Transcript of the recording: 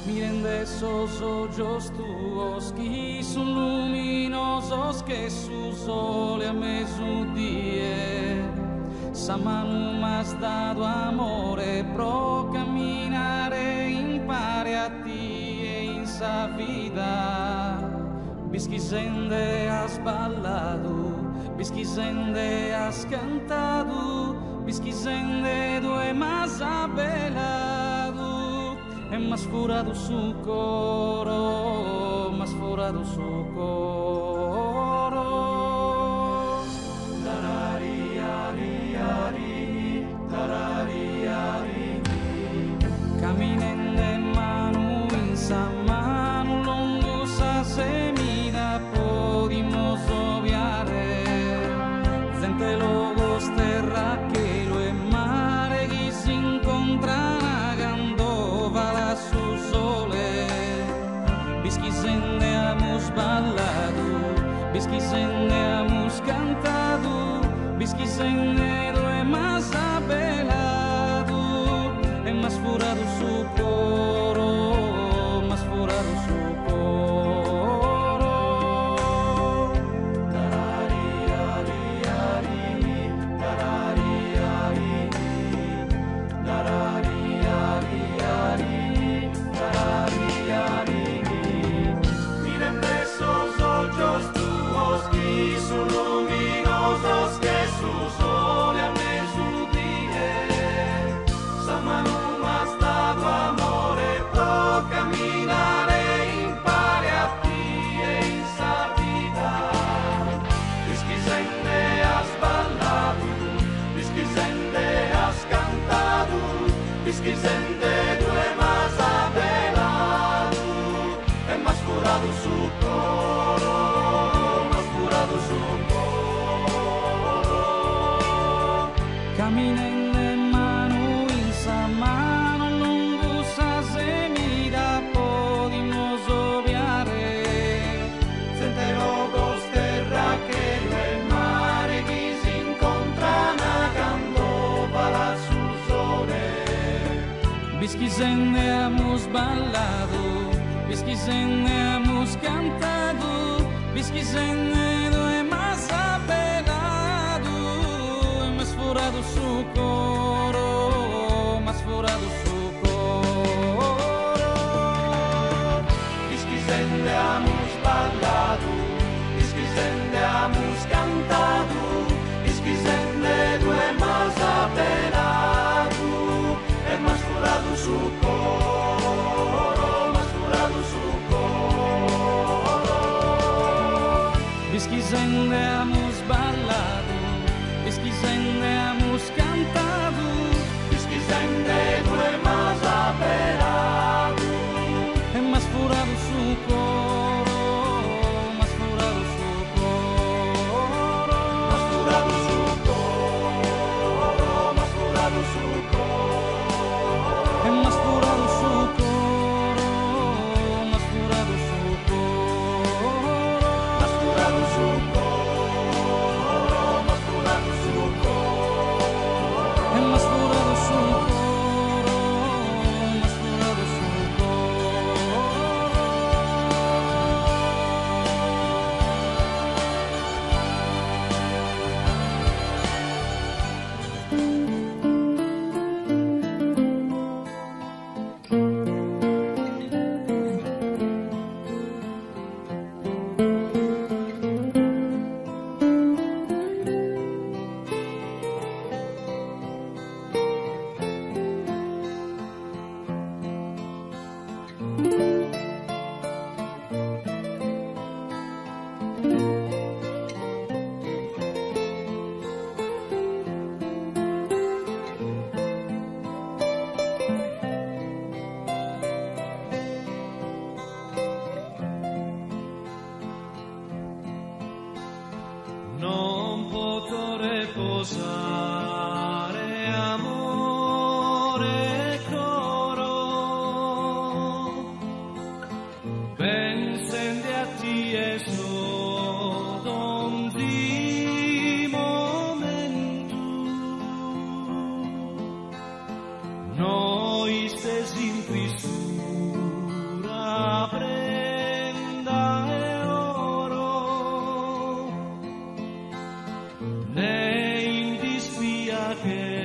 Miren de esos ojos tuos que son luminosos che su sole a mezzodie. Sa mano m'has dato amore pro camminare in pari a ti e in sa vida. Bischisende has ballado, bischisende has cantado, bischisende due mas abelado. E más furado su coro, más furado su coro. Tarari, ari, ari, tarari, ari. Caminen de mano in sa mano, lungo sa semida podimos obviare. Zente logos terra che lo e mare chi si incontrano. Su sole, bischisende hemos ballado, bischisende hemos cantado, bischisende lo hemos abelado, e más furado su coro, más furado su coro. Tarari, ari, ari, tarari, ari, tarari, ari, ari. Miren de esos ojos tuos que son luminosos que sus ojos. Pisquisende hemos ballado, Pisquisende hemos cantado, Pisquisende no hemos apelado, hemos furado su coro, hemos furado su coro. Pisquisende hemos ballado, Pisquisende hemos cantado, Pisquisende no hemos apelado, hemos furado su coro, hemos furado su coro. Pisquisende hemos ballado, Pisquisende hemos cantado, Pisquisende no hemos apelado, hemos furado su coro, hemos furado su coro. hemos furado su coro, hemos furado su coro. Hemos furado su coro, hemos furado su coro. Hemos furado su coro, hemos furado su coro. Hemos furado su coro, hemos furado su Non potrò riposare, amore coro, pensendi a ti e solo di momento, noi stessi in tristura prenda e oro, ne in dispia che